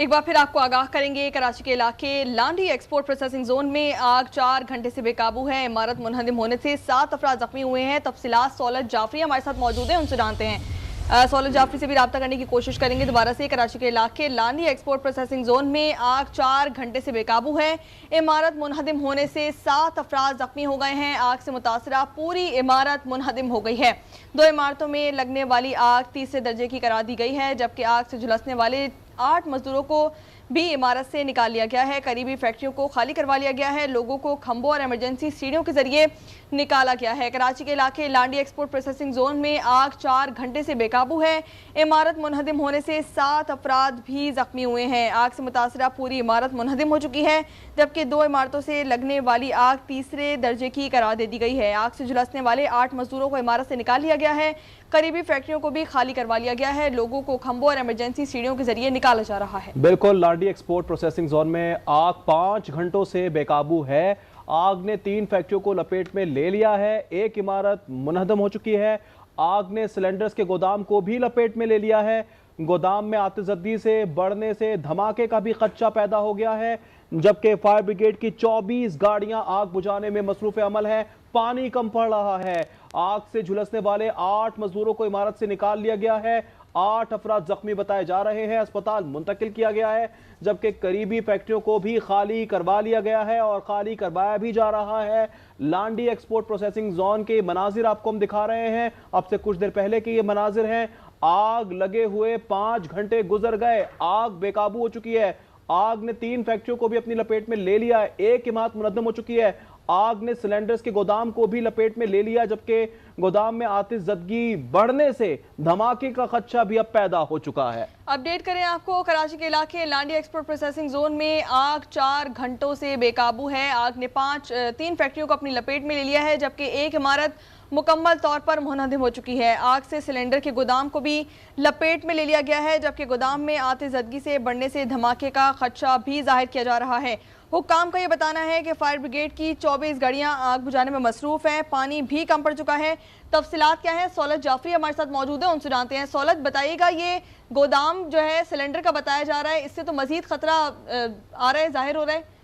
एक बार फिर आपको आगाह करेंगे। कराची के इलाके लांडी एक्सपोर्ट प्रोसेसिंग जोन में आग 4 घंटे से बेकाबू है। इमारत मुनहदिम होने से 7 अफराद जख्मी हुए हैं। तफसीलात सौलत जाफरी हमारे साथ मौजूद है, उनसे जानते हैं। सौलत जाफरी से भी रब्ता करने की कोशिश करेंगे दोबारा से। कराची के इलाके लांडी एक्सपोर्ट प्रोसेसिंग जोन में आग 4 घंटे से बेकाबू है। इमारत मुनहदिम होने से 7 अफराद जख्मी हो गए हैं। आग से मुतासरा पूरी इमारत मुनहदिम हो गई है। 2 इमारतों में लगने वाली आग तीसरे दर्जे की करार दी गई है, जबकि आग से झुलसने वाले 8 मजदूरों को भी इमारत से निकाल लिया गया है। करीबी फैक्ट्रियों को खाली करवा लिया गया है। लोगों को खंभों और इमरजेंसी सीढ़ियों के जरिए निकाला गया है। कराची के इलाके लांडी एक्सपोर्ट प्रोसेसिंग जोन में आग 4 घंटे से बेकाबू है। इमारत मुनहदिम होने से 7 अफराद भी जख्मी हुए हैं। आग से मुतासरा पूरी इमारत मुनहदिम हो चुकी है, जबकि 2 इमारतों से लगने वाली आग तीसरे दर्जे की करार दे दी गई है। आग से झुलसने वाले 8 मजदूरों को इमारत से निकाल लिया गया है। करीबी फैक्ट्रियों को भी खाली करवा लिया गया है। लोगों को खंभों और इमरजेंसी सीढ़ियों के जरिए निकाला जा रहा है। बिल्कुल, लांडी एक्सपोर्ट प्रोसेसिंग जोन में आग 5 घंटों से बेकाबू है। आग ने 3 फैक्ट्रियों को लपेट में ले लिया है। एक इमारत मुनहदम हो चुकी है। आग ने सिलेंडर्स के गोदाम को भी लपेट में ले लिया है। गोदाम में आतिशबाजी से बढ़ने से धमाके का भी खदशा पैदा हो गया है, जबकि फायर ब्रिगेड की 24 गाड़ियां आग बुझाने में मसरूफ अमल है। पानी कम पड़ रहा है। आग से झुलसने वाले 8 मजदूरों को इमारत से निकाल लिया गया है। 8 अफराद जख्मी बताए जा रहे हैं। अस्पताल मुंतकिल किया गया है, जबकि करीबी फैक्ट्रियों को भी खाली करवा लिया गया है और खाली करवाया भी जा रहा है। लांडी एक्सपोर्ट प्रोसेसिंग जोन के मनाजिर आपको हम दिखा रहे हैं। अब से कुछ देर पहले के ये मनाजिर हैं। आग लगे हुए 5 घंटे गुजर गए। आग बेकाबू हो चुकी है। आग ने 3 फैक्ट्रियों को भी अपनी लपेट में ले लिया है। एक इमारत मुनहदम हो चुकी है। आग ने सिलेंडर्स के गोदाम को भी लपेट में ले लिया, जबकि गोदाम में आतिशबाजी बढ़ने से धमाके का खदशा भी अब पैदा हो चुका है। अपडेट करें आपको, कराची के इलाके लांडी एक्सपोर्ट प्रोसेसिंग जोन में आग 4 घंटों से बेकाबू है। आग ने 3 फैक्ट्रियों को अपनी लपेट में ले लिया है, जबकि एक इमारत मुकम्मल तौर पर मुनहदिम हो चुकी है। आग से सिलेंडर के गोदाम को भी लपेट में ले लिया गया है, जबकि गोदाम में आतिशबाजी से बढ़ने से धमाके का खदशा भी जाहिर किया जा रहा है। हुक्काम का ये बताना है कि फायर ब्रिगेड की 24 गाड़ियां आग बुझाने में मसरूफ हैं। पानी भी कम पड़ चुका है। तफसीलात क्या है, सौलत जाफरी हमारे साथ मौजूद है, उनसे जानते हैं। सौलत, बताइएगा, ये गोदाम जो है सिलेंडर का बताया जा रहा है, इससे तो मजीद खतरा आ रहा है, जाहिर हो रहा है।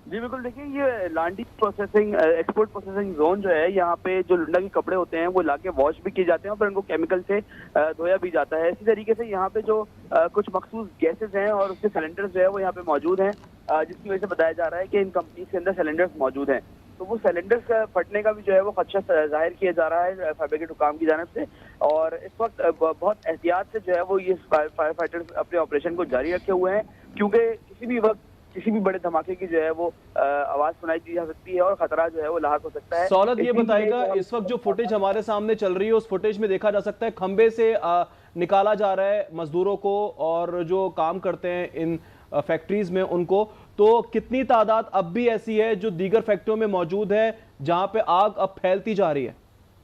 जी बिल्कुल, देखिए ये Landhi processing export processing zone जो है, यहाँ पे जो लुंडा के कपड़े होते हैं वो लाके वॉश भी किए जाते हैं और फिर उनको केमिकल से धोया भी जाता है। इसी तरीके से यहाँ पे जो कुछ मखसूस गैसेस हैं और उसके सिलेंडर्स जो है वो यहाँ पे मौजूद हैं, जिसकी वजह से बताया जा रहा है कि इन कंपनीज के अंदर सिलेंडर्स मौजूद हैं। तो वो सिलेंडर्स फटने का भी जो है वो खदशा जाहिर किया जा रहा है फायर ब्रिगेड हुकाम की जानिब से। और इस वक्त बहुत एहतियात से जो है वो ये फायर फाइटर्स अपने ऑपरेशन को जारी रखे हुए हैं, क्योंकि किसी भी वक्त किसी भी बड़े धमाके की जो है वो आवाज सुनाई दी जा सकती है और खतरा जो है वो लाहक हो सकता है। सौलत, ये बताएगा, इस वक्त जो फुटेज हमारे सामने चल रही है उस फुटेज में देखा जा सकता है खंबे से निकाला जा रहा है मजदूरों को और जो काम करते हैं इन फैक्ट्रीज में उनको। तो कितनी तादाद अब भी ऐसी है जो दीगर फैक्ट्रियों में मौजूद है जहां पे आग अब फैलती जा रही है?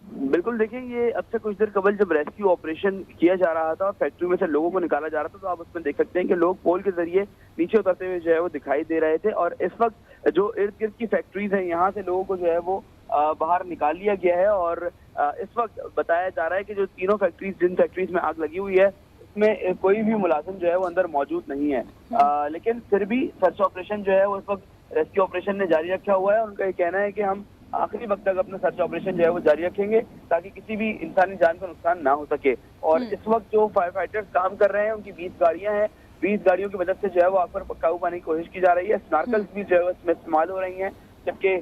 बिल्कुल, देखिए ये अब से कुछ देर कबल जब रेस्क्यू ऑपरेशन किया जा रहा था और फैक्ट्री में से लोगों को निकाला जा रहा था, तो आप उसमें देख सकते हैं कि लोग पोल के जरिए नीचे उतरते हुए जो है वो दिखाई दे रहे थे। और इस वक्त जो इर्द गिर्द की फैक्ट्रीज हैं, यहाँ से लोगों को जो है वो बाहर निकाल लिया गया है। और इस वक्त बताया जा रहा है कि जो तीनों फैक्ट्रीज, जिन फैक्ट्रीज में आग लगी हुई है, उसमें कोई भी मुलाजिम जो है वो अंदर मौजूद नहीं है। लेकिन फिर भी सर्च ऑपरेशन जो है वो इस वक्त रेस्क्यू ऑपरेशन ने जारी रखा हुआ है। उनका ये कहना है कि हम आखिरी वक्त तक अपना सर्च ऑपरेशन जो है वो जारी रखेंगे ताकि किसी भी इंसानी जान को नुकसान ना हो सके। और इस वक्त जो फायर फाइटर्स काम कर रहे हैं, उनकी 20 गाड़ियां हैं। 20 गाड़ियों की मदद से जो है वो आग पर काबू पाने की कोशिश की जा रही है। स्नार्कल्स भी जो है इसमें इस्तेमाल हो रही हैं, जबकि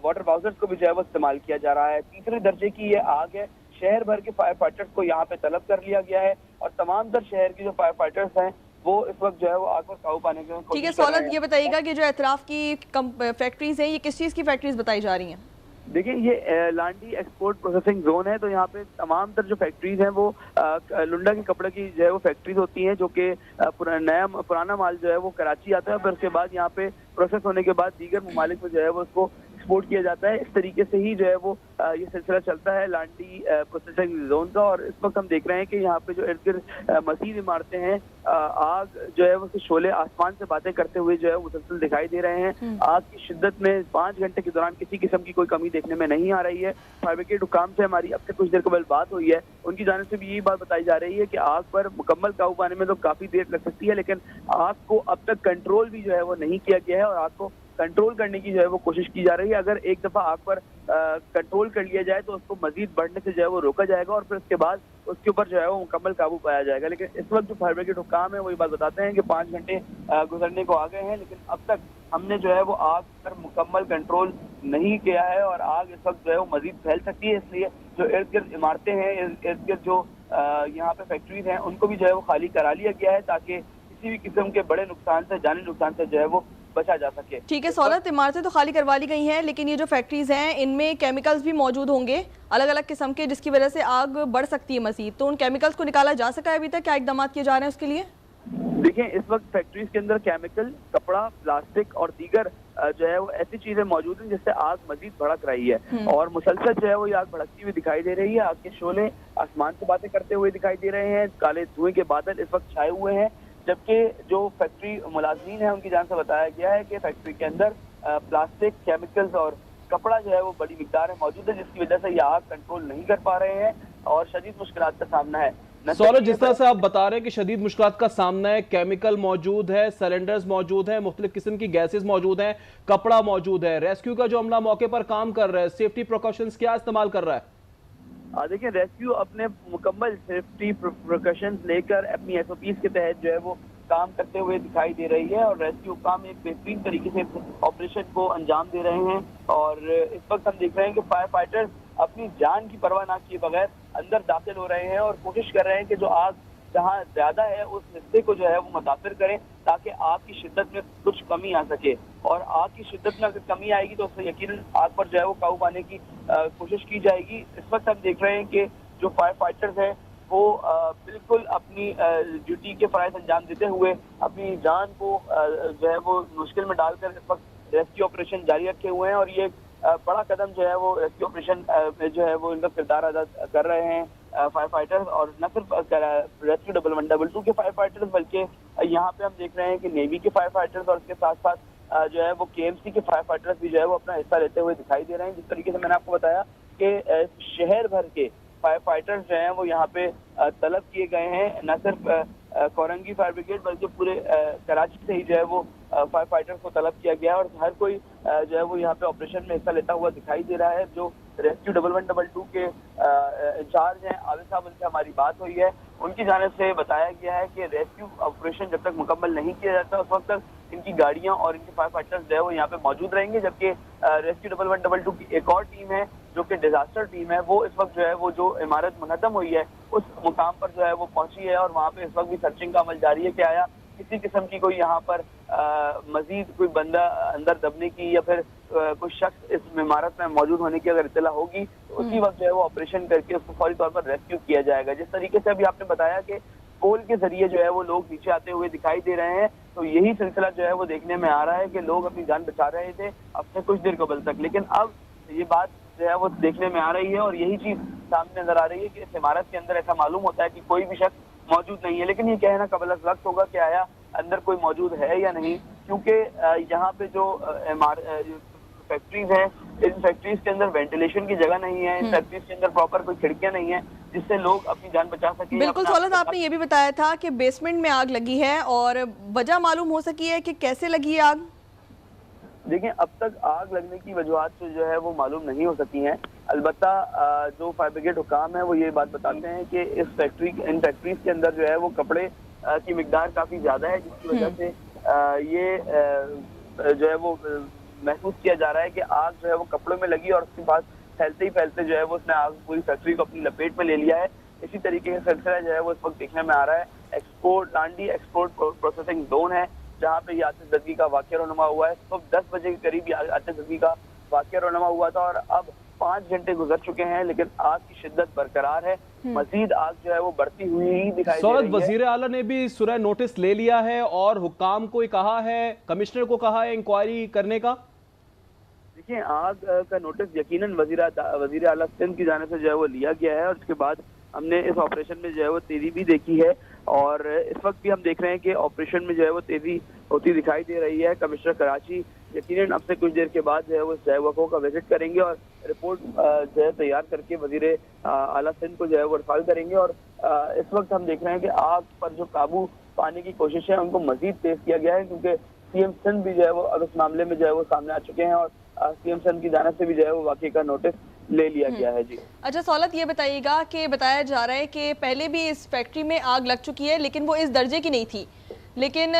वाटर बाउजर्स को भी जो है वो इस्तेमाल किया जा रहा है। तीसरे दर्जे की ये आग है। शहर भर के फायर फाइटर्स को यहाँ पे तलब कर लिया गया है और तमाम तर शहर की जो फायर फाइटर्स हैं वो इस वक्त जो है वो आग पर काबू पाने की कोशिश। ठीक है सौलत, ये बताइएगा कि जो एतराफ की फैक्ट्रीज हैं, ये किस चीज़ की फैक्ट्रीज बताई जा रही हैं? देखिए ये लांडी एक्सपोर्ट प्रोसेसिंग जोन है, तो यहाँ पे तमाम तर जो फैक्ट्रीज हैं वो लुंडा के कपड़े की जो है वो फैक्ट्रीज होती हैं, जो कि पुराना माल जो है वो कराची आता है, फिर उसके बाद यहाँ पे प्रोसेस होने के बाद दीगर ममालिक में जो है वो उसको एक्सपोर्ट किया जाता है। इस तरीके से ही जो है वो ये सिलसिला चलता है लांडी प्रोसेसिंग जोन का। और इस वक्त हम देख रहे हैं कि यहाँ पे जो इर्द गिर्द मजीद इमारतें हैं, आग जो है वो शोले आसमान से बातें करते हुए जो है मुसलसल दिखाई दे रहे हैं। आग की शिद्दत में 5 घंटे के दौरान किसी किस्म की कोई कमी देखने में नहीं आ रही है। फायर ब्रिगेड हुकाम से हमारी अब से कुछ देर कबल बात हुई है, उनकी जानिब से भी यही बात बताई जा रही है कि आग पर मुकम्मल काबू पाने में तो काफी देर लग सकती है, लेकिन आग को अब तक कंट्रोल भी जो है वो नहीं किया गया है और आग को कंट्रोल करने की जो है वो कोशिश की जा रही है। अगर एक दफा आग पर कंट्रोल कर लिया जाए तो उसको मजीद बढ़ने से जो है वो रोका जाएगा और फिर उसके बाद उसके ऊपर जो है वो मुकम्मल काबू पाया जाएगा। लेकिन इस वक्त जो फायर ब्रिगेड हुकाम है वही बात बताते हैं कि 5 घंटे गुजरने को आ गए हैं, लेकिन अब तक हमने जो है वो आग पर मुकम्मल कंट्रोल नहीं किया है और आग इस वक्त जो है वो मजीद फैल सकती है। इसलिए जो इर्द गिर्द इमारतें हैं, इर्द गिर्द जो यहाँ पे फैक्ट्रीज हैं, उनको भी जो है वो खाली करा लिया गया है ताकि किसी भी किस्म के बड़े नुकसान से, जानी नुकसान से जो है वो बचा जा सके। ठीक है सौलत, इमारतें तो खाली करवा ली गई हैं, लेकिन ये जो फैक्ट्रीज हैं इनमें केमिकल्स भी मौजूद होंगे अलग अलग किस्म के, जिसकी वजह से आग बढ़ सकती है मजीद। तो उन केमिकल्स को निकाला जा सका है अभी तक? क्या इकदाम किए जा रहे हैं उसके लिए? देखिए, इस वक्त फैक्ट्रीज के अंदर केमिकल, कपड़ा, प्लास्टिक और दीगर जो है वो ऐसी चीजें मौजूद हैं जिससे आग मजीद भड़क रही है और मुसलसल जो है वो आग भड़कती हुई दिखाई दे रही है। आग के शोले आसमान से बातें करते हुए दिखाई दे रहे हैं, काले धुएं के बादल इस वक्त छाए हुए हैं। जबकि जो फैक्ट्री मुलाजमीन है उनकी जान से बताया गया है कि फैक्ट्री के अंदर प्लास्टिक, केमिकल्स और कपड़ा जो है वो बड़ी मिकदार में मौजूद है, जिसकी वजह से ये आग कंट्रोल नहीं कर पा रहे हैं और शदीद मुश्किलात का सामना है। सौरभ, जिस तरह से आप बता रहे हैं कि शदीद मुश्किलात का सामना है, केमिकल मौजूद है, सिलेंडर्स मौजूद है, मुख्तलिफ किस्म की गैसेज मौजूद हैं, कपड़ा मौजूद है, रेस्क्यू का जो अमला मौके पर काम कर रहा है, सेफ्टी प्रिकॉशंस क्या इस्तेमाल कर रहा है? देखिए, रेस्क्यू अपने मुकम्मल सेफ्टी प्रिकॉशंस लेकर अपनी SOPs के तहत जो है वो काम करते हुए दिखाई दे रही है और रेस्क्यू काम एक बेहतरीन तरीके से ऑपरेशन को अंजाम दे रहे हैं। और इस वक्त हम देख रहे हैं कि फायर फाइटर्स अपनी जान की परवाह ना किए बगैर अंदर दाखिल हो रहे हैं और कोशिश कर रहे हैं कि जो आग जहां ज्यादा है उस हिस्से को जो है वो मुतासिर करें ताकि आग की शिद्दत में कुछ कमी आ सके। और आग की शिद्दत में अगर कमी आएगी तो उससे यकीनन आग पर जो है वो काबू पाने की कोशिश की जाएगी। इस वक्त हम देख रहे हैं कि जो फायर फाइटर्स हैं वो बिल्कुल अपनी ड्यूटी के फराइज अंजाम देते हुए अपनी जान को जो है वो मुश्किल में डालकर इस वक्त रेस्क्यू ऑपरेशन जारी रखे हुए हैं और ये बड़ा कदम जो है वो रेस्क्यू ऑपरेशन में जो है वो इनका किरदार अदा कर रहे हैं फायर फाइटर्स। और न सिर्फ रेस्क्यू 1112 के फायर फाइटर्स बल्कि यहाँ पे हम देख रहे हैं कि नेवी के फायर फाइटर्स और उसके साथ साथ जो है वो KMC के फायर फाइटर्स भी जो है वो अपना हिस्सा लेते हुए दिखाई दे रहे हैं। जिस तरीके से मैंने आपको बताया कि शहर भर के फायर फाइटर्स जो हैं वो यहाँ पे तलब किए गए हैं, न सिर्फ कोरंगी फायर ब्रिगेड बल्कि पूरे कराची से ही जो है वो फायर फाइटर्स को तलब किया गया और हर कोई जो है वो यहाँ पे ऑपरेशन में हिस्सा लेता हुआ दिखाई दे रहा है। जो रेस्क्यू 1112 के इंचार्ज हैं आबिद साहब, उनसे हमारी बात हुई है, उनकी जानिब से बताया गया है कि रेस्क्यू ऑपरेशन जब तक मुकम्मल नहीं किया जाता उस वक्त तक इनकी गाड़ियां और इनके फायर फाइटर्स जो है वो यहाँ पे मौजूद रहेंगे। जबकि रेस्क्यू 1112 की एक और टीम है जो कि डिजास्टर टीम है, वो इस वक्त जो है वो जो इमारत मुनहदम हुई है उस मुकाम पर जो है वो पहुंची है और वहाँ पे इस वक्त भी सर्चिंग का अमल जारी है कि आया किसी किस्म की कोई यहाँ पर मजीद कोई बंदा अंदर दबने की या फिर कोई शख्स इस इमारत में मौजूद होने की अगर इत्तला होगी तो उसी वक्त जो है वो ऑपरेशन करके उसको फौरी तौर पर रेस्क्यू किया जाएगा। जिस तरीके से अभी आपने बताया कि पोल के जरिए जो है वो लोग नीचे आते हुए दिखाई दे रहे हैं, तो यही सिलसिला जो है वो देखने में आ रहा है कि लोग अपनी जान बचा रहे थे अब से कुछ देर कबल तक, लेकिन अब ये बात जो है वो देखने में आ रही है और यही चीज सामने नजर आ रही है कि इस इमारत के अंदर ऐसा मालूम होता है कि कोई भी शख्स मौजूद नहीं है, लेकिन ये कहना कबल वक्त होगा कि आया अंदर कोई मौजूद है या नहीं, क्योंकि यहाँ पे जो फैक्ट्रीज हैं इन फैक्ट्रीज के अंदर वेंटिलेशन की जगह नहीं है, इन फैक्ट्रीज के अंदर प्रॉपर कोई खिड़कियां नहीं है जिससे लोग अपनी जान बचा सकें। बिल्कुल सौलत, आपने ये भी बताया था कि बेसमेंट में आग लगी है और वजह मालूम हो सकी है कि कैसे लगी है आग? देखिए, अब तक आग लगने की वजूहत से जो है वो मालूम नहीं हो सकी हैं। अलबत्ता जो फायर ब्रिगेड हुकाम है वो ये बात बताते हैं कि इन फैक्ट्रीज के अंदर जो है वो कपड़े की मिकदार काफी ज्यादा है, जिसकी वजह से ये जो है वो महसूस किया जा रहा है कि आग जो है वो कपड़ों में लगी और उसके बाद फैलते ही फैलते जो है वो उसने आग पूरी फैक्ट्री को अपनी लपेट में ले लिया है। इसी तरीके का सिलसिला जो है वो इस वक्त देखने में आ रहा है। लांडी एक्सपोर्ट प्रोसेसिंग जोन है जहाँ पे ये आतिशबाजी का वाकया रोनुमा हुआ है। सुबह 10 बजे के करीब आतिशबाजी का वाकया रोनुमा हुआ था और अब 5 घंटे गुजर चुके हैं, लेकिन आग की शिद्दत बरकरार है। मजीद आग जो है वो बढ़ती हुई ही दिखाई दे रही है। वजीर आला ने भी सुरह नोटिस ले लिया है और हुकाम को कहा है, कमिश्नर को कहा है इंक्वायरी करने का। देखिए, आग का नोटिस यकीनन वजीर आला सिंध की जानिब से जो है वो लिया गया है, और उसके बाद हमने इस ऑपरेशन में जो है वो तेजी भी देखी है, और इस वक्त भी हम देख रहे हैं कि ऑपरेशन में जो है वो तेजी होती दिखाई दे रही है। कमिश्नर कराची यकीनन अब से कुछ देर के बाद जो है वो जयवको का विजिट करेंगे और रिपोर्ट जो है तैयार करके वजीर आला सिंध को जो है वो रिफाल करेंगे। और इस वक्त हम देख रहे हैं कि आग पर जो काबू पाने की कोशिश है उनको मजीद तेज किया गया है, क्योंकि सीएम सिंध भी जो है वो अब इस मामले में जो है वो सामने आ चुके हैं, और सीएम सिंध की जानिब से भी जो है वो वाकई का नोटिस ले लिया गया है। जी अच्छा सौलत, ये बताइएगा कि बताया जा रहा है कि पहले भी इस फैक्ट्री में आग लग चुकी है, लेकिन वो इस दर्जे की नहीं थी, लेकिन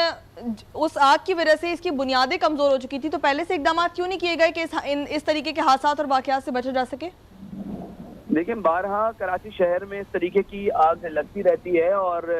उस आग की वजह से इसकी बुनियादें कमजोर हो चुकी थी, तो पहले से इकदाम क्यों नहीं किए गए कि इस तरीके के हादसा और वाकयात से बचा जा सके? देखिए, बारहा कराची शहर में इस तरीके की आग लगती रहती है, और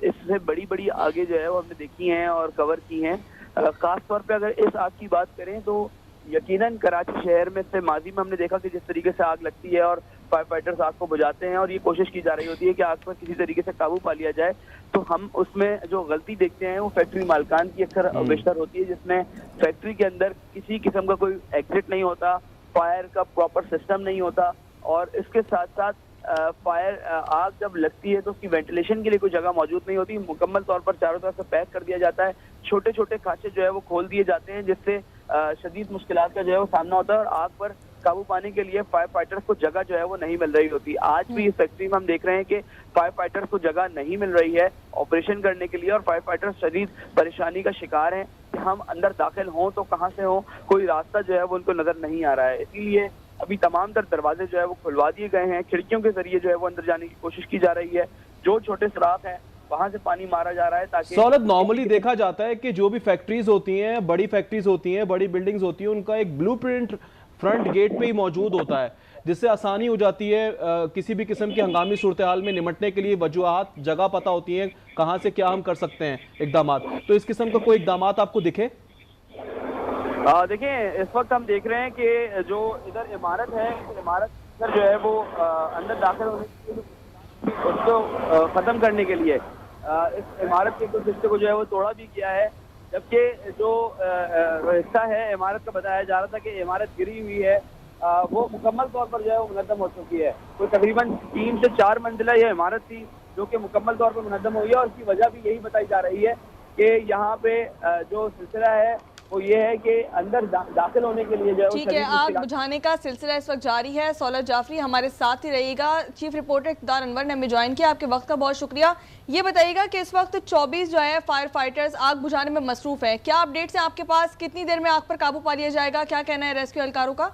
इससे बड़ी बड़ी आगे जो है वो हमने देखी हैं और कवर की हैं। खास तौर पे अगर इस आग की बात करें तो यकीनन कराची शहर में से माजी में हमने देखा कि जिस तरीके से आग लगती है और फायर फाइटर्स आग को बुझाते हैं और ये कोशिश की जा रही होती है कि आग पर किसी तरीके से काबू पा लिया जाए, तो हम उसमें जो गलती देखते हैं वो फैक्ट्री मालकान की अक्सर बेशतर होती है, जिसमें फैक्ट्री के अंदर किसी किस्म का कोई एग्जिट नहीं होता, फायर का प्रॉपर सिस्टम नहीं होता, और इसके साथ साथ फायर आग जब लगती है तो उसकी वेंटिलेशन के लिए कोई जगह मौजूद नहीं होती। मुकम्मल तौर पर चारों तरफ से पैक कर दिया जाता है, छोटे छोटे खांचे जो है वो खोल दिए जाते हैं, जिससे शदीद मुश्किलात का जो है वो सामना होता है, और आग पर काबू पाने के लिए फायर फाइटर्स को जगह जो है वो नहीं मिल रही होती। आज भी इस फैक्ट्री में हम देख रहे हैं कि फायर फाइटर्स को जगह नहीं मिल रही है ऑपरेशन करने के लिए, और फायर फाइटर्स शदीद परेशानी का शिकार हैं कि हम अंदर दाखिल हों तो कहाँ से हों, कोई रास्ता जो है वो उनको नजर नहीं आ रहा है। इसीलिए अभी तमाम तर दरवाजे जो है वो खुलवा दिए गए हैं, खिड़कियों के जरिए जो है वो अंदर जाने की कोशिश की जा रही है, जो छोटे सुराख हैं वहां से पानी मारा जा रहा है ताकि। सौलत, नॉर्मली देखा जाता है कि जो भी फैक्ट्रीज होती हैं, बड़ी फैक्ट्रीज होती हैं, बड़ी बिल्डिंग्स होती हैं, उनका एक ब्लूप्रिंट फ्रंट गेट पे ही मौजूद होता है, जिससे आसानी हो जाती है किसी भी किस्म की हंगामी सूरत हाल में निमटने के लिए। वजूहात, जगह पता होती है कहाँ से क्या हम कर सकते हैं, इकदाम। तो इस किस्म का कोई इकदाम आपको दिखे? देखिए, इस वक्त हम देख रहे हैं कि जो इधर इमारत है, इमारत जो है वो अंदर दाखिल होने के लिए उसको खत्म करने के लिए इस इमारत के कुछ हिस्से को जो है वो तोड़ा भी किया है, जबकि जो हिस्सा है इमारत का बताया जा रहा था कि इमारत गिरी हुई है, वो मुकम्मल तौर पर जो है वो मुनद्दम हो चुकी है। तो तकरीबन 3 से 4 मंजिला यह इमारत थी जो कि मुकम्मल तौर पर मुनद्दम हुई है, और इसकी वजह भी यही बताई जा रही है कि यहाँ पे जो सिलसिला है वो ये है कि अंदर दाखिल होने के लिए जो ठीक है, आग बुझाने का सिलसिला इस वक्त जारी है। सौलत जाफरी हमारे साथ ही रहिएगा। चीफ रिपोर्टर इक़्तिदार अनवर ने हमें ज्वाइन किया, आपके वक्त का बहुत शुक्रिया। ये बताइएगा कि इस वक्त 24 जो है फायर फाइटर्स आग बुझाने में मसरूफ है, क्या अपडेट्स हैं आपके पास? कितनी देर में आग पर काबू पा लिया जाएगा? क्या कहना है रेस्क्यू एहलकारों का?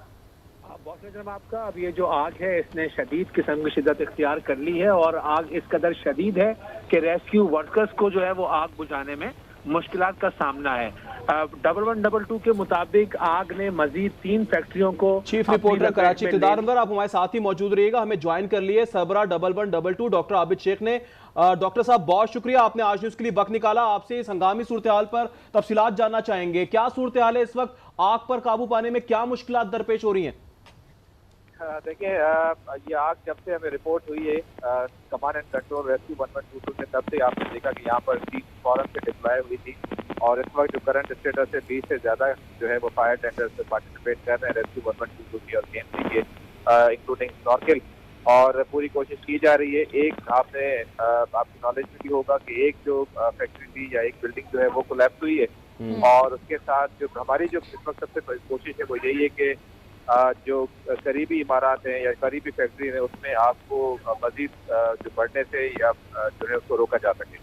बहुत जनाब आपका, अब ये जो आग है इसने शदीद किस्म की शिद्दत इख्तियार कर ली है, और आग इस कदर शदीद है कि रेस्क्यू वर्कर्स को जो है वो आग बुझाने में मुश्किलात का सामना है। 1122 के मुताबिक आग ने मजीद 3 फैक्ट्रियों को। चीफ रिपोर्टर कराची इक़्तिदार अनवर, आप हमारे साथ ही मौजूद रहिएगा। हमें ज्वाइन कर लिए सरबरा 1122 डॉक्टर आबिद शेख ने। डॉक्टर साहब, बहुत शुक्रिया, आपने आज न्यूज़ के लिए वक्त निकाला। आपसे इस हंगामी सूरत हाल पर तफसीलात जानना चाहेंगे। क्या सूरत हाल है इस वक्त? आग पर काबू पाने में क्या मुश्किलात दरपेश हो रही हैं? देखिए, ये आग जब से हमें रिपोर्ट हुई है कमांड एंड कंट्रोल रेस्क्यू 1122 से, तब से आपने देखा कि यहाँ पर टीम फौरन से डिप्लॉय हुई थी, और इस वक्त जो करंट स्टेटस है 20 से ज़्यादा जो है वो फायर टेंडर्स से पार्टिसिपेट कर रहे हैं रेस्क्यू 1122 की और केएमसी के, इंक्लूडिंग स्नॉर्केल, और पूरी कोशिश की जा रही है। एक आपने आपकी नॉलेज में भी होगा कि एक जो फैक्ट्री थी या एक बिल्डिंग जो है वो कोलैप्स हुई है, और उसके साथ जो हमारी जो इस वक्त सबसे बड़ी कोशिश है वो यही है कि जो करीबी इमारत हैं या करीबी फैक्ट्री है उसमें आग को मजीद जो बढ़ने से या जो है उसको रोका जा सके।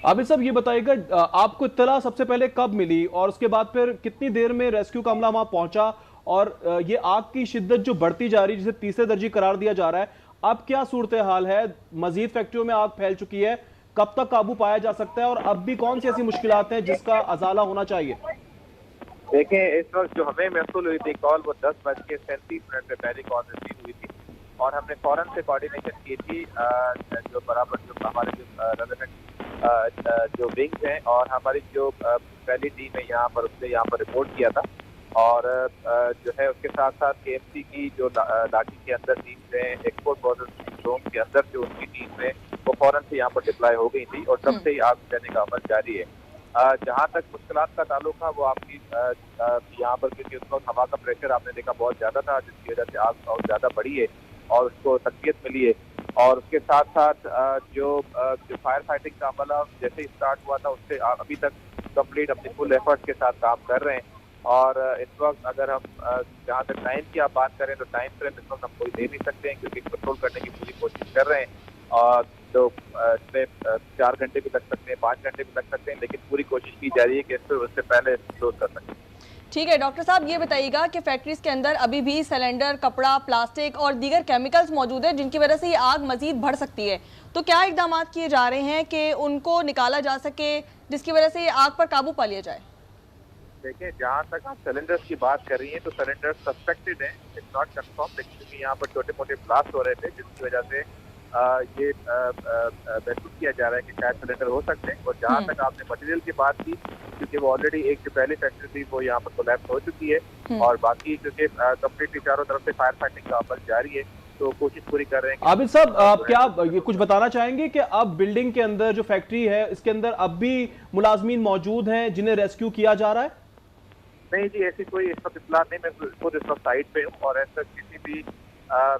आबिद साहब, ये बताइएगा, आपको इत्तला सबसे पहले कब मिली और उसके बाद फिर कितनी देर में रेस्क्यू का अमला वहां पहुंचा, और ये आग की शिद्दत जो बढ़ती जा रही है, जिसे तीसरे दर्जे करार दिया जा रहा है, अब क्या सूरत हाल है? मजीद फैक्ट्रियों में आग फैल चुकी है, कब तक काबू पाया जा सकता है, और अब भी कौन सी ऐसी मुश्किलात हैं जिसका अजाला होना चाहिए? देखें, इस वक्त जो हमें महसूल हुई थी कॉल वो 10:37 पे पहली कॉल रिसीव हुई थी, और हमने फौरन से कोऑर्डिनेशन की थी जो बराबर जो हमारे जो रेलेवेंट जो विंग्स हैं और हमारी जो पहली टीम है यहाँ पर, उसने यहाँ पर रिपोर्ट किया था, और जो है उसके साथ साथ केएमसी की जो लाठी के अंदर टीम है, एक्सपोर्ट प्रोसेस जोन के अंदर जो उनकी टीम है वो फौरन से यहाँ पर डिप्लॉय हो गई थी, और तब से ही आग बुझाने का अमल जारी है। जहाँ तक मुश्किलात का ताल्लुक था वो आपकी यहाँ पर, क्योंकि उस वक्त हवा का प्रेशर आपने देखा बहुत ज़्यादा था, जिसकी वजह से आग बहुत ज़्यादा बढ़ी है और उसको तकलीफ मिली है। और उसके साथ साथ जो फायर फाइटिंग का अमल जैसे ही स्टार्ट हुआ था उससे अभी तक कंप्लीट अपने फुल एफर्ट के साथ काम कर रहे हैं। और इस वक्त अगर हम जहाँ तक टाइम की आप बात करें तो टाइम फ्रेम इस वक्त हम कोई दे नहीं सकते हैं, क्योंकि कंट्रोल करने की पूरी कोशिश कर रहे हैं। और तो इसमें 4 घंटे भी लग सकते हैं, 5 घंटे भी लग सकते हैं, लेकिन पूरी कोशिश की जा रही है कि उससे पहले क्लोज कर सकें। ठीक है डॉक्टर साहब, ये बताइएगा कि फैक्ट्रीज के अंदर अभी भी सिलेंडर, कपड़ा, प्लास्टिक और दीगर केमिकल्स मौजूद है जिनकी वजह से ये आग मजीद बढ़ सकती है, तो क्या इकदाम किए जा रहे हैं कि उनको निकाला जा सके जिसकी वजह से ये आग पर काबू पा लिया जाए? देखिए, जहाँ तक आप सिलेंडर्स की बात कर रही हैं तो सिलेंडर सस्पेक्टेड है, इट्स नॉट कंफर्म, लेकिन क्योंकि यहाँ पर छोटे मोटे ब्लास्ट हो रहे थे जिसकी वजह से ये महसूस किया जा रहा है कि शायद सिलेंडर हो सकते हैं। और जहाँ तक आपने मटेरियल की बात की, क्योंकि वो ऑलरेडी एक जो पहली फैक्ट्री थी वो यहाँ पर कोलैप्स हो चुकी है और बाकी क्योंकि कंप्लीटली चारों तरफ से फायर फाइटिंग का अमल जारी है, तो कोशिश पूरी कर रहे हैं। आबिद साहब, आप क्या ये कुछ बताना चाहेंगे कि अब बिल्डिंग के अंदर जो फैक्ट्री है इसके अंदर अब भी मुलाजमीन मौजूद हैं जिन्हें रेस्क्यू किया जा रहा है? नहीं जी, ऐसी कोई इस वक्त इत्तला नहीं, मैं खुद इस वक्त साइड पे हूँ और ऐसा किसी भी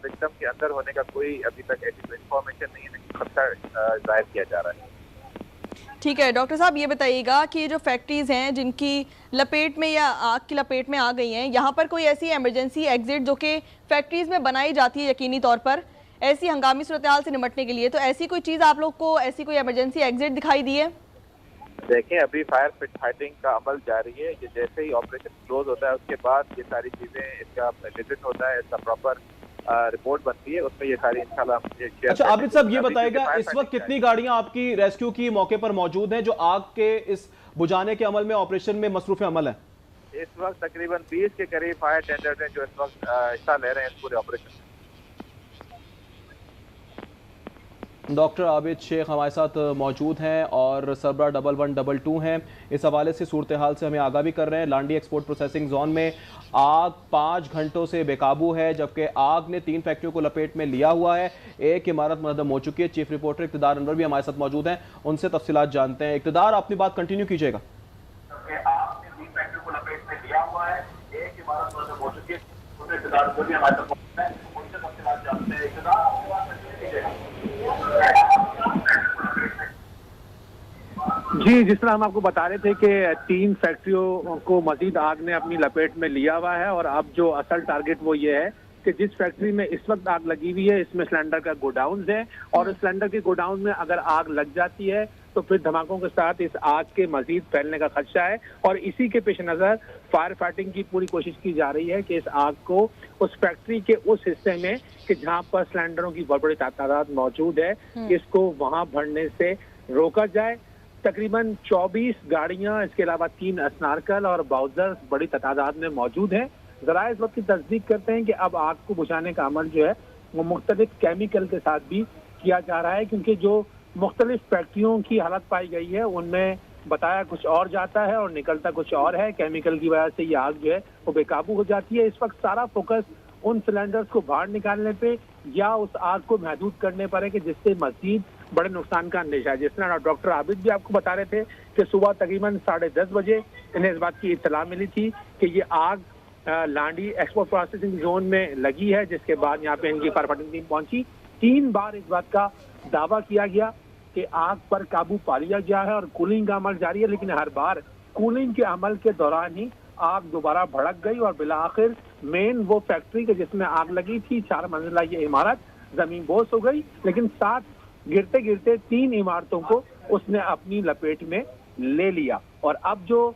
विक्टिम के अंदर होने का कोई अभी तक ऐसी कोई इन्फॉर्मेशन नहीं है, लेकिन खतरा जाहिर किया जा रहा है। ठीक है डॉक्टर साहब, ये बताइएगा कि ये जो फैक्ट्रीज हैं जिनकी लपेट में या आग की लपेट में आ गई हैं, यहाँ पर कोई ऐसी इमरजेंसी एग्जिट जो कि फैक्ट्रीज में बनाई जाती है यकीनी तौर पर ऐसी हंगामी सूरत हाल से निपटने के लिए, तो ऐसी कोई चीज़ आप लोग को, ऐसी कोई इमरजेंसी एग्जिट दिखाई दी है? देखें, अभी फायर फाइटिंग का अमल जारी है। ये जैसे ही ऑपरेशन क्लोज होता है उसके बाद ये सारी चीजें, इसका विजिट होता है, इसका प्रॉपर रिपोर्ट बनती है, उसमें ये सारी इंशाल्लाह। अच्छा आबिद साहब, ये बताएगा इस वक्त कितनी गाड़ियां आपकी रेस्क्यू की मौके पर मौजूद हैं जो आग के इस बुझाने के अमल में, ऑपरेशन में मसरूफ अमल है? इस वक्त तकरीबन 20 के करीब फायर टेंडर्स हैं जो इस वक्त हिस्सा ले रहे हैं इस पूरे ऑपरेशन में। डॉक्टर आबिद शेख हमारे साथ मौजूद हैं और सरबरा 1122 हैं। इस हवाले से सूरत हाल से हमें आगाह भी कर रहे हैं। लांडी एक्सपोर्ट प्रोसेसिंग जोन में आग 5 घंटों से बेकाबू है, जबकि आग ने 3 फैक्ट्रियों को लपेट में लिया हुआ है। एक इमारत मुनहदम हो चुकी है। चीफ रिपोर्टर इक़्तिदार अनवर भी हमारे साथ मौजूद हैं, उनसे तफसीलात जानते हैं। इक़्तिदार, अपनी बात कंटिन्यू कीजिएगा। जी, जिस तरह हम आपको बता रहे थे कि 3 फैक्ट्रियों को मजीद आग ने अपनी लपेट में लिया हुआ है और अब जो असल टारगेट वो ये है कि जिस फैक्ट्री में इस वक्त आग लगी हुई है इसमें सिलेंडर का गोडाउन है और इस सिलेंडर के गोडाउन में अगर आग लग जाती है तो फिर धमाकों के साथ इस आग के मजीद फैलने का खदशा है। और इसी के पेश नज़र फायर फाइटिंग की पूरी कोशिश की जा रही है कि इस आग को उस फैक्ट्री के उस हिस्से में कि जहाँ पर सिलेंडरों की बहुत बड़ी तादाद मौजूद है, इसको वहाँ बढ़ने से रोका जाए। तकरीबन 24 गाड़ियां, इसके अलावा 3 स्नार्कल और बाउजर्स बड़ी तादाद में मौजूद हैं। जरा इस वक्त की तस्दीक करते हैं कि अब आग को बुझाने का अमल जो है वो मुख्तलिफ केमिकल के साथ भी किया जा रहा है, क्योंकि जो मुख्तलिफ फैक्ट्रियों की हालत पाई गई है उनमें बताया कुछ और जाता है और निकलता कुछ और है। केमिकल की वजह से ये आग जो है वो बेकाबू हो जाती है। इस वक्त सारा फोकस उन सिलेंडर्स को बाहर निकालने पे या उस आग को महदूद करने पर है कि जिससे मजीद बड़े नुकसान का अंदेशा है। जिस तरह डॉक्टर आबिद भी आपको बता रहे थे कि सुबह तकरीबन 10:30 बजे इन्हें इस बात की इत्तला मिली थी कि ये आग लांडी एक्सपोर्ट प्रोसेसिंग जोन में लगी है, जिसके बाद यहाँ पे इनकी फायर फाइटिंग टीम पहुंची। 3 बार इस बात का दावा किया गया कि आग पर काबू पा लिया गया है और कूलिंग का अमल जारी है, लेकिन हर बार कूलिंग के अमल के दौरान ही आग दोबारा भड़क गई और बिला आखिर मेन वो फैक्ट्री के जिसमें आग लगी थी 4 मंजिला ये इमारत जमीन बोस हो गई, लेकिन साथ गिरते गिरते 3 इमारतों को उसने अपनी लपेट में ले लिया। और अब जो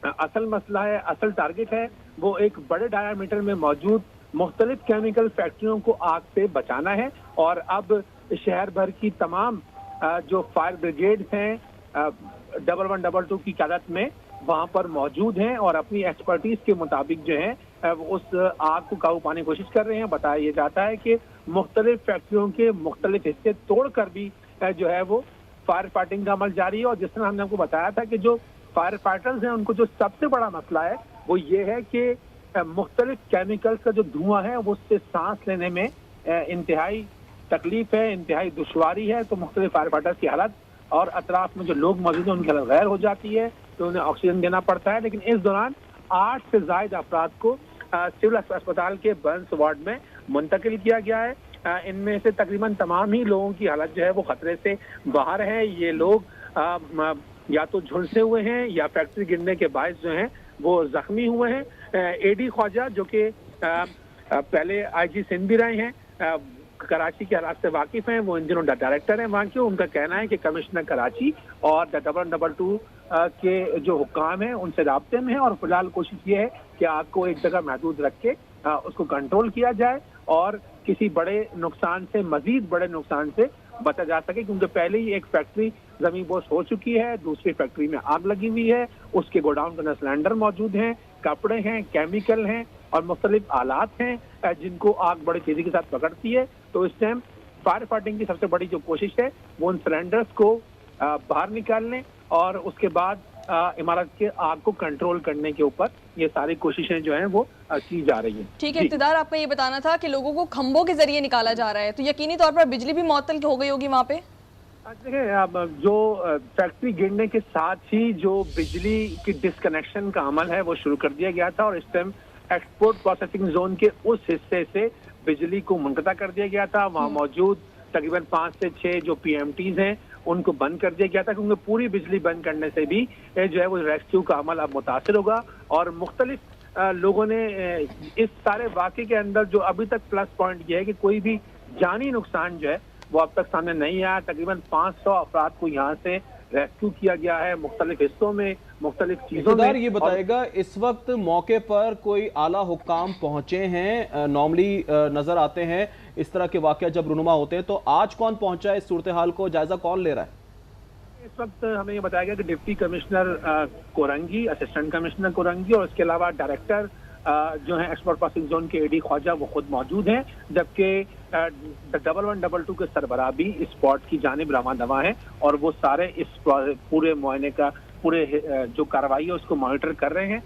असल मसला है, असल टारगेट है, वो एक बड़े डायामीटर में मौजूद मुख्तलिफ केमिकल फैक्ट्रियों को आग से बचाना है। और अब शहर भर की तमाम जो फायर ब्रिगेड हैं 1122 की क़यादत में वहाँ पर मौजूद हैं और अपनी एक्सपर्टीज के मुताबिक जो है उस आग को काबू पाने की कोशिश कर रहे हैं। बताया ये जाता है कि मुख्तलिफ फैक्ट्रियों के मुख्तलिफ हिस्से तोड़कर भी जो है वो फायर फाइटिंग का अमल जारी है। और जिस तरह हमने आपको बताया था कि जो फायर फाइटर्स हैं उनको जो सबसे बड़ा मसला है वो ये है कि मुख्तलिफ केमिकल्स का जो धुआं है वो उससे सांस लेने में इंतहाई तकलीफ है, इंतहाई दुश्वारी है। तो मुख्तलिफ फायर फाइटर्स की हालत और अतराफ में जो लोग मौजूद हैं उनकी हालत गैर हो जाती है, तो उन्हें ऑक्सीजन देना पड़ता है। लेकिन इस दौरान 8 से ज्यादा अफराद को सिविल अस्पताल के बर्न्स वार्ड में मुंतकिल किया गया है। इनमें से तकरीबन तमाम ही लोगों की हालत जो है वो खतरे से बाहर है। ये लोग या तो झुलसे हुए हैं या फैक्ट्री गिरने के बायस जो हैं वो जख्मी हुए हैं। एडी ख्वाजा जो कि पहले आईजी सिंध भी रहे हैं, कराची के हालात से वाकिफ हैं, वो इन दिनों डायरेक्टर हैं वहाँ के। उनका कहना है कि कमिश्नर कराची और 1122 के जो हुक्काम हैं उनसे राब्ते में है और फिलहाल कोशिश ये है कि आग को एक जगह महदूद रख के उसको कंट्रोल किया जाए और किसी बड़े नुकसान से, मजीद बड़े नुकसान से बचा जा सके, क्योंकि पहले ही एक फैक्ट्री जमींदोज हो चुकी है, दूसरी फैक्ट्री में आग लगी हुई है, उसके गोडाउन के अंदर सिलेंडर मौजूद हैं, कपड़े हैं, केमिकल हैं और मुख्तलिफ आलात हैं जिनको आग बड़ी तेजी के साथ पकड़ती है। तो इस टाइम फायर फाइटिंग की सबसे बड़ी जो कोशिश है वो उन सिलेंडर्स को बाहर निकालने और उसके बाद इमारत के आग को कंट्रोल करने के ऊपर ये सारी कोशिशें जो हैं वो की जा रही हैं। ठीक है, इक़्तिदार आपका ये बताना था कि लोगों को खंभों के जरिए निकाला जा रहा है, तो यकीनी तौर पर बिजली भी मुअत्तल हो गई होगी वहाँ पे। देखिए, अब जो फैक्ट्री गिरने के साथ ही जो बिजली की डिस्कनेक्शन का अमल है वो शुरू कर दिया गया था और इस टाइम एक्सपोर्ट प्रोसेसिंग जोन के उस हिस्से से बिजली को मुनक़ता कर दिया गया था। वहाँ मौजूद तकरीबन 5 से 6 जो PMTs हैं उनको बंद कर दिया गया था, क्योंकि पूरी बिजली बंद करने से भी जो है वो रेस्क्यू का अमल अब मुतासिर होगा। और मुख्तलिफ लोगों ने इस सारे वाक़े के अंदर जो अभी तक प्लस पॉइंट ये है कि कोई भी जानी नुकसान जो है वो अब तक सामने नहीं आया। तकरीबन 500 अफराद को यहाँ से रेस्क्यू किया गया है मुख्तलिफ हिस्सों में, मुख्तलिफ चीजों में। ये बताएगा इस वक्त मौके पर कोई आला हुक्काम पहुंचे हैं? नॉर्मली नजर आते हैं इस तरह के वाकया जब रुनुमा होते हैं, तो आज कौन पहुंचा है? इस सूरत हाल को जायजा कौन ले रहा है? इस वक्त हमें ये बताया गया कि deputy commissioner Korangi, assistant commissioner Korangi और इसके अलावा डायरेक्टर जो है एक्सपोर्ट प्रोसेसिंग जोन के एडी ख्वाजा वो खुद मौजूद हैं, जबकि 1122 के सरबराह भी इस स्पॉट की जानिब रवाना हैं और वो सारे इस पूरे मुआयने का पूरे जो कार्रवाई है उसको मॉनिटर कर रहे हैं।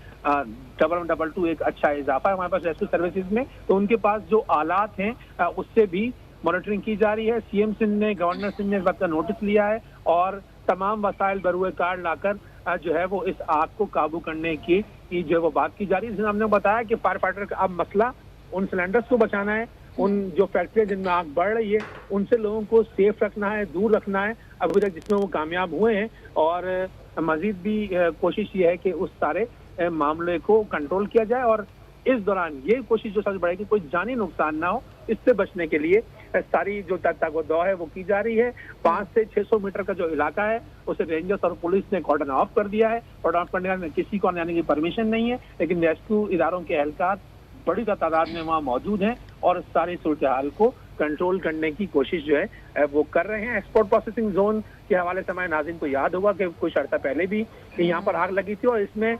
1122 एक अच्छा इजाफा है हमारे पास रेस्क्यू सर्विसेज में, तो उनके पास जो आलात हैं उससे भी मॉनिटरिंग की जा रही है। CM सिंध ने, गवर्नर सिंध ने इस बात का नोटिस लिया है और तमाम वसाइल बरूए कार लाकर जो है वो इस आग को काबू करने की जो है वो बात की जा रही है। जिसमें हमने बताया कि फायर फाइटर का अब मसला उन सिलेंडर्स को बचाना है, उन जो फैक्ट्री जिनमें आग बढ़ रही है उनसे लोगों को सेफ रखना है, दूर रखना है, अभी तक जिसमें वो कामयाब हुए हैं। और मजीद भी कोशिश ये है कि उस सारे मामले को कंट्रोल किया जाए और इस दौरान ये कोशिश जो सबसे बड़ी कि कोई जानी नुकसान ना हो, इससे बचने के लिए सारी जो तत्तागो है वो की जा रही है। 5 से 600 मीटर का जो इलाका है उसे रेंजर्स और पुलिस ने कॉर्डन ऑफ कर दिया है। कॉर्डन ऑफ करने का किसी को आने की परमिशन नहीं है, लेकिन रेस्क्यू इदारों के एहलकार बड़ी तादाद में वहाँ मौजूद हैं और सारी सूरत हाल को कंट्रोल करने की कोशिश जो है वो कर रहे हैं। एक्सपोर्ट प्रोसेसिंग जोन के हवाले से हमारे नाज़रीन को याद होगा कि कुछ अर्सा पहले भी यहाँ पर आग लगी थी और इसमें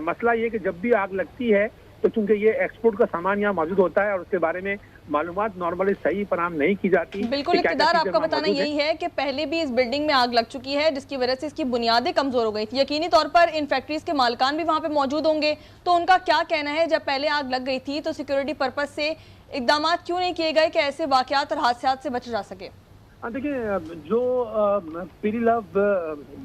मसला ये कि जब भी आग लगती है तो चूंकि ये एक्सपोर्ट का सामान यहाँ मौजूद होता है और उसके बारे में मालूमात नॉर्मली सही फराहम नहीं की जाती। बिल्कुल, इक़्तिदार आपका बताना यही है कि पहले भी इस बिल्डिंग में आग लग चुकी है जिसकी वजह से इसकी बुनियादें कमजोर हो गई थी। यकीनी तौर पर इन फैक्ट्रीज के मालिकान भी वहाँ पे मौजूद होंगे, तो उनका क्या कहना है? जब पहले आग लग गई थी तो सिक्योरिटी पर्पज से इकदाम क्यों नहीं किए गए कि ऐसे वाकयात और हादसात से बचा जा सके? देखिए, जो पीरी लव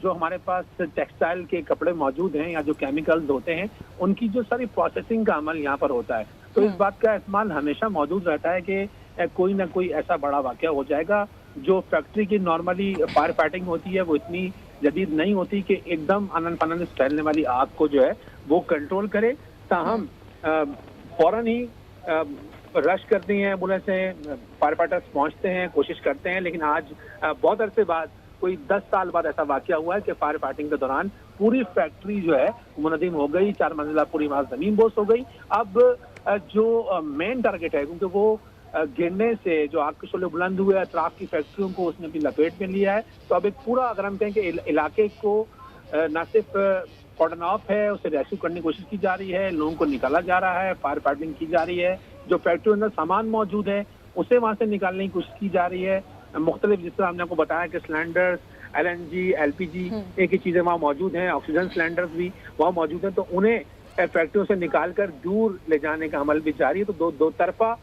जो हमारे पास टेक्सटाइल के कपड़े मौजूद हैं या जो केमिकल्स होते हैं उनकी जो सारी प्रोसेसिंग का अमल यहाँ पर होता है, तो इस बात का एहतमाल हमेशा मौजूद रहता है कि कोई ना कोई ऐसा बड़ा वाकया हो जाएगा। जो फैक्ट्री की नॉर्मली फायर फाइटिंग होती है वो इतनी जदीद नहीं होती कि एकदम अनन फनन फैलने वाली आग को जो है वो कंट्रोल करे। ताहम फौरन ही रश करती हैं एम्बुलेंसें, फायर फाइटर्स पहुंचते हैं, कोशिश करते हैं, लेकिन आज बहुत अरसे बाद, कोई 10 साल बाद ऐसा वाकया हुआ है कि फायर फाइटिंग के दौरान पूरी फैक्ट्री जो है मुनहदिम हो गई, 4 मंजिला पूरी वहां जमीन बोस हो गई। अब जो मेन टारगेट है, क्योंकि वो गिरने से जो आग के शोले बुलंद हुए, अतराफ की फैक्ट्रियों को उसने अपनी लपेट में लिया है, तो अब एक पूरा, अगर हम कहें कि इलाके को न सिर्फ कॉर्डन ऑफ है, उसे रेस्क्यू करने की कोशिश की जा रही है, लोगों को निकाला जा रहा है, फायर फाइटिंग की जा रही है, जो फैक्ट्री के अंदर सामान मौजूद है उसे वहां से निकालने की कोशिश की जा रही है। मुख्तलिफ, जिस तरह हमने आपको बताया कि सिलेंडर्स, LNG, LPG एक ही चीजें वहाँ मौजूद हैं, ऑक्सीजन सिलेंडर्स भी वहाँ मौजूद हैं, तो उन्हें फैक्ट्रियों से निकालकर दूर ले जाने का अमल भी जारी है। तो दो तरफा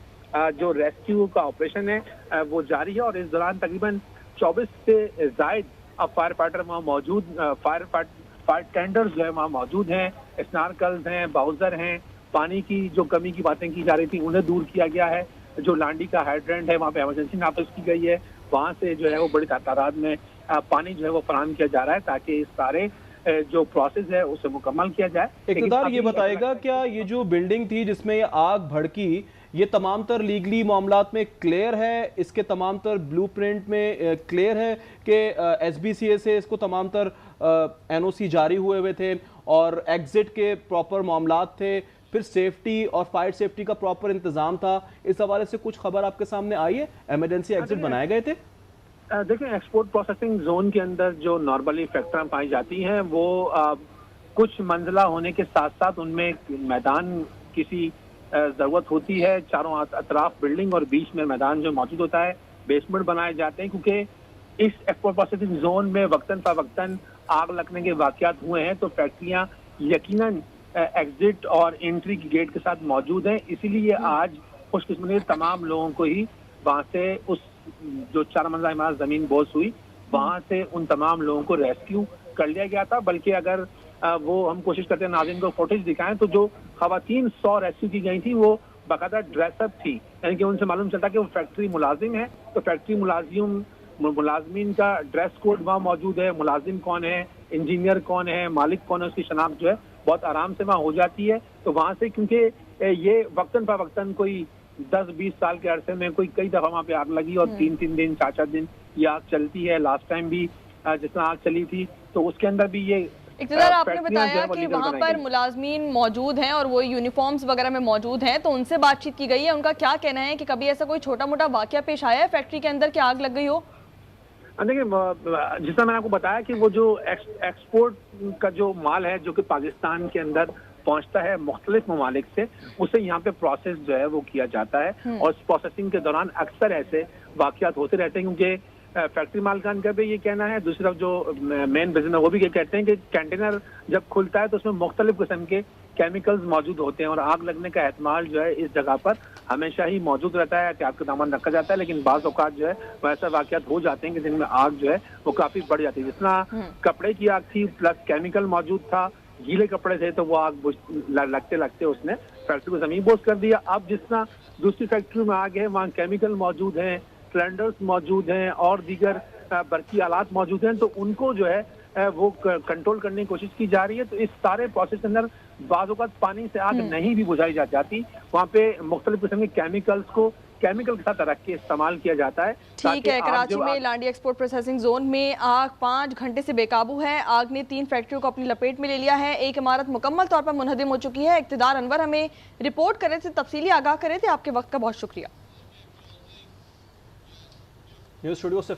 जो रेस्क्यू का ऑपरेशन है वो जारी है और इस दौरान तकरीबन 24 से जायद अब फायर फाइटर वहाँ मौजूद, फायर टेंडर्स जो है वहाँ मौजूद हैं, स्नार्कल्स हैं, बाउजर हैं। पानी की जो कमी की बातें की जा रही थी उन्हें दूर किया गया है। जो लांडी का हाइड्रेंट है वहाँ पे इमरजेंसी नापस की गई है, वहाँ से जो है वो बड़ी तादाद में पानी जो है वो फराहम किया जा रहा है ताकि इस सारे जो प्रोसेस है उसे मुकम्मल किया जाए। इक़्तिदार ये बताएगा क्या ये जो बिल्डिंग थी जिसमें ये आग भड़की, ये तमाम तर लीगली मामलात में क्लियर है, इसके तमाम तर ब्लूप्रिंट में क्लियर है कि एसबीसीए से इसको तमाम तर एनओसी जारी हुए थे और एग्जिट के प्रॉपर मामलात थे, फिर सेफ्टी और फायर सेफ्टी का प्रॉपर इंतजाम था? इस हवाले से कुछ खबर आपके सामने आई है? इमरजेंसी एग्जिट बनाए गए थे? देखिए, एक्सपोर्ट प्रोसेसिंग जोन के अंदर जो नॉर्मली फैक्ट्रियां पाई जाती हैं वो कुछ मंजिला होने के साथ साथ उनमें मैदान किसी जरूरत होती है। चारों अतराफ बिल्डिंग और बीच में मैदान जो मौजूद होता है, बेसमेंट बनाए जाते हैं, क्योंकि इस एक्सपोर्ट प्रोसेसिंग जोन में वक्तन फवक्तन आग लगने के वाकयात हुए हैं, तो फैक्ट्रियां यकीनन एग्जिट और एंट्री की गेट के साथ मौजूद हैं। इसीलिए आज खुशकिस्मती तमाम लोगों को ही वहां से उस जो 4 मंजिला इमारत जमीन बोझ हुई वहां से उन तमाम लोगों को रेस्क्यू कर लिया गया था। बल्कि अगर वो हम कोशिश करते हैं नाज़रीन को फुटेज दिखाएं तो जो खवातीन 100 रेस्क्यू की गई थी वो बाकायदा ड्रेसअप थी, यानी कि उनसे मालूम चलता कि वो फैक्ट्री मुलाजिम है, तो फैक्ट्री मुलाजिमीन का ड्रेस कोड वहाँ मौजूद है। मुलाजिम कौन है, इंजीनियर कौन है, मालिक कौन है, उसकी शनाख्त जो है बहुत आराम से वहाँ हो जाती है। तो वहाँ से, क्योंकि ये वक्तन फवक्तन कोई 10-20 साल के अरसे में कोई कई दफा वहाँ पे आग लगी और 3-3 दिन 4-4 दिन ये आग चलती है। लास्ट टाइम भी जितना आग चली थी तो उसके अंदर भी ये इक़्तिदार आपने बताया कि वहाँ पर मुलाजमीन मौजूद हैं और वो यूनिफॉर्म्स वगैरह में मौजूद हैं, तो उनसे बातचीत की गई है। उनका क्या कहना है कि कभी ऐसा कोई छोटा मोटा वाकया पेश आया है फैक्ट्री के अंदर कि आग लग गई हो? देखिए, जितना मैंने आपको बताया कि वो जो एक्सपोर्ट का जो माल है जो कि पाकिस्तान के अंदर पहुंचता है मुख्तलिफ ममालिक से, उसे यहाँ पे प्रोसेस जो है वो किया जाता है। और इस प्रोसेसिंग के दौरान अक्सर ऐसे वाकयात होते रहते हैं, क्योंकि फैक्ट्री मालकान का भी ये कहना है, दूसरी तरफ जो मेन बिजनेस वो भी ये कहते हैं कि कंटेनर जब खुलता है तो उसमें मुख्तलिफ किस्म के केमिकल्स मौजूद होते हैं और आग लगने का एहतमाल जो है इस जगह पर हमेशा ही मौजूद रहता है। एहतियात का दामन रखा जाता है, लेकिन बाज़ औक़ात जो है वो ऐसा वाकयात हो जाते हैं कि जिनमें आग जो है वो काफी बढ़ जाती है। जितना कपड़े की आग थी प्लस केमिकल मौजूद था, गीले कपड़े थे, तो वो आग लगते लगते उसने फैक्ट्री को जमीन बोझ कर दिया। अब जितना दूसरी फैक्ट्री में आग है वहाँ केमिकल मौजूद हैं, सिलेंडर्स मौजूद हैं और दीगर बरकी आलात मौजूद हैं, तो उनको जो है वो कंट्रोल करने की कोशिश की जा रही है। तो इस सारे प्रोसेस के अंदर बाज़ औक़ात पानी से आग नहीं भी बुझाई जाती, वहाँ पे मुख्तलिफ किस्म के केमिकल्स को केमिकल के साथ रख के इस्तेमाल किया जाता है। ठीक है, कराची में लांडी एक्सपोर्ट प्रोसेसिंग जोन में आग 5 घंटे से बेकाबू है। आग ने 3 फैक्ट्रियों को अपनी लपेट में ले लिया है। एक इमारत मुकम्मल तौर पर मुनहदिम हो चुकी है। इक़्तिदार अनवर हमें रिपोर्ट कर रहे थे, तफसीली आगाह कर रहे थे। आपके वक्त का बहुत शुक्रिया। न्यूज़ स्टूडियो से